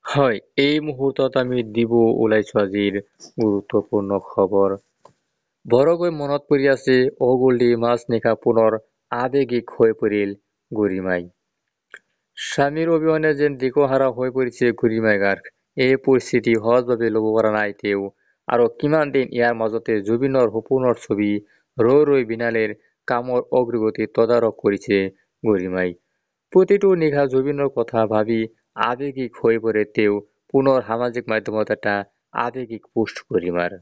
হয়, এই মুহূৰ্তত আমি দিব ওলাইছো আজিৰ গুৰুত্বপূৰ্ণ খবৰ। বৰকৈ মনত পৰি আছে অগল্ডি মাজনিশা পুনৰ আৱেগিক হৈ পৰিল গৰিমাই। স্বামীৰ অবিহনে যেন দিশহাৰা হৈ পৰিছে গৰিমাই গাৰ্গ। এই পৰিস্থিতি সহজভাৱে ল'ব পৰা নাই তেওঁ। আৰু কিমান দিন ইয়াৰ মাজতে জুবিনৰ সপোনৰ ছবি ৰৈ ৰৈ বিনালেৰ কামৰ অগ্ৰগতি তদাৰক কৰিছে গৰিমাই। প্ৰতিটো নিশা জুবিনৰ কথা ভাবি আৱেগিক হৈ পৰে তেওঁ। পুনৰ সামাজিক মাধ্যমত এটা আৱেগিক পোষ্ট গৰিমাৰ।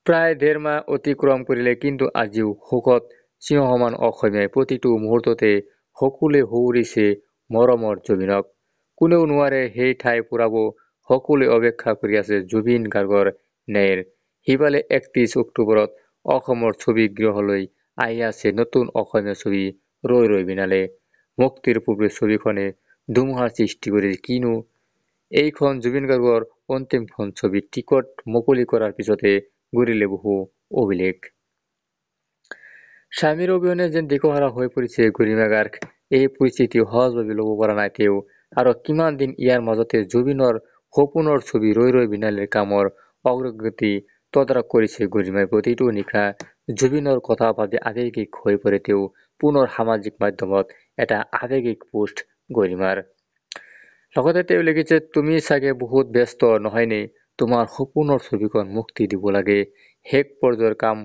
প্ৰায় ১.৫ মাহ অতিক্ৰম কৰিলে, কিন্তু আজিও শোকত সিংহমান অসমীয়াই। প্ৰতিটো মুহূৰ্ততে সকলোৱে সুঁৱৰিছে মৰমৰ জুবিনক। কোনেও নোৱাৰে সেই ঠাই পুৰাব, সকলোৱে অপেক্ষা কৰি আছে জুবিন গাৰ্গৰ ন্যায়ৰ। সিফালে ৩১ অক্টোবৰত অসমৰ ছবি গৃহলৈ আহি আছে নতুন অসমীয়া ছবি ৰৈ ৰৈ বিনালে। মুক্তিৰ পূৰ্বে ছবিখনে ধুমুহাৰ সৃষ্টি কৰিছে। কিনো এইখন জুবিন গাৰ্গৰ অন্তিমখন ছবি। টিকট মুকলি কৰাৰ পিছতে গঢ়িলে বহু অভিলেখ। স্বামীৰ অবিহনে যেন দিশহাৰা হৈ পৰিছে গৰিমা গাৰ্গ। এই পৰিস্থিতি সহজভাৱে ল'ব পৰা নাই তেওঁ। আৰু কিমান দিন ইয়াৰ মাজতে জুবিনৰ সপোনৰ ছবি ৰৈ ৰৈ বিনালেৰ কামৰ অগ্ৰগতি তদাৰক কৰিছে গৰিমাই। প্ৰতিটো নিশা জুবিনৰ কথা ভাবি আৱেগিক হৈ পৰে তেওঁ। পুনৰ সামাজিক মাধ্যমত এটা আৱেগিক পোষ্ট গৰিমাৰ। লগতে তেওঁ লিখিছে, তুমি চাগে বহুত ব্যস্ত নহয়নে? তোমাৰ সপোনৰ ছবিখন মুক্তি দিব লাগে। শেষ পৰ্যায়ৰ কাম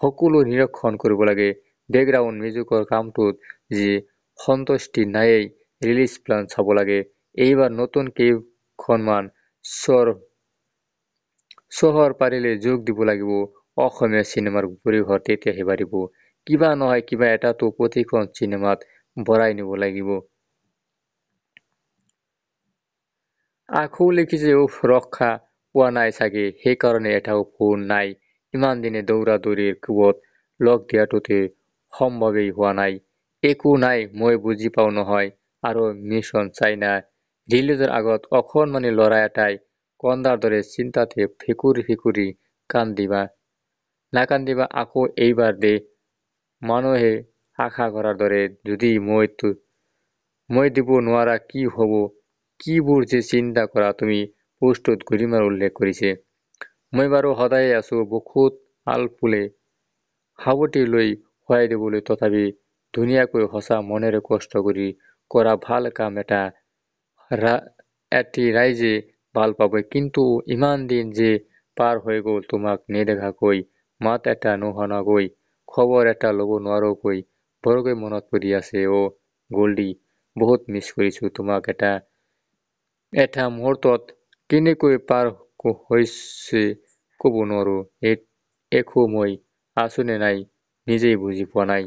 সকলো নিৰীক্ষণ কৰিব লাগে। বেকগ্ৰাউণ্ড মিউজিকৰ কামটোত যি সন্তুষ্টি নায়েই, ৰিলিজ প্লান চাব লাগে। এইবাৰ নতুন কেইখনমান চহৰ পাৰিলে যোগ দিব লাগিব অসমীয়া চিনেমাৰ পৰিসৰ, তেতিয়াহে বাঢ়িব। কিবা নহয় কিবা এটাতো প্ৰতিখন চিনেমাত ভৰাই নিব লাগিব। আকৌ লিখিছে, ৰক্ষা পোৱা নাই চাগে, সেইকাৰণে এটাও ফোন নাই। ইমান দিনে দৌৰা দৌৰিৰ কোবত লগ দিয়াটোতে সম্ভৱেই হোৱা নাই। একো নাই, মই বুজি পাওঁ নহয়। আৰু মিছন চাইনা ৰিলিজৰ আগত অকণমানি ল'ৰা এটাই কন্দাৰ দৰে চিন্তাতে ফেকুৰি ফেকুৰি কান্দিবা। নাকান্দিবা আকৌ এইবাৰ দে। মানুহে আশা কৰাৰ দৰে যদি মই দিব নোৱাৰা কি হ'ব? কিবোৰ যে চিন্তা কৰা তুমি, পোষ্টত গৰিমাৰ উল্লেখ কৰিছে। মই বাৰু সদায়ে আছো বুকুত আলফুলে সাৱটি লৈ শুৱাই দিবলৈ, তথাপি ধুনীয়াকৈ সঁচা মনেৰে কষ্ট কৰি কৰা ভাল কাম এটা এটি ৰাইজে ভাল পাব। কিন্তু ইমান দিন যে পাৰ হৈ গ'ল তোমাক নেদেখাকৈ, মাত এটা নুশুনাকৈ, খবৰ এটা ল'ব নোৱাৰাকৈ, বৰকৈ মনত পৰি আছে অ' গল্ডি। বহুত মিছ কৰিছো তোমাক। এটা মুহূৰ্তত কেনেকৈ পাৰ হৈছে ক'ব নোৱাৰো। একো মই আছো নে নাই নিজেই বুজি পোৱা নাই।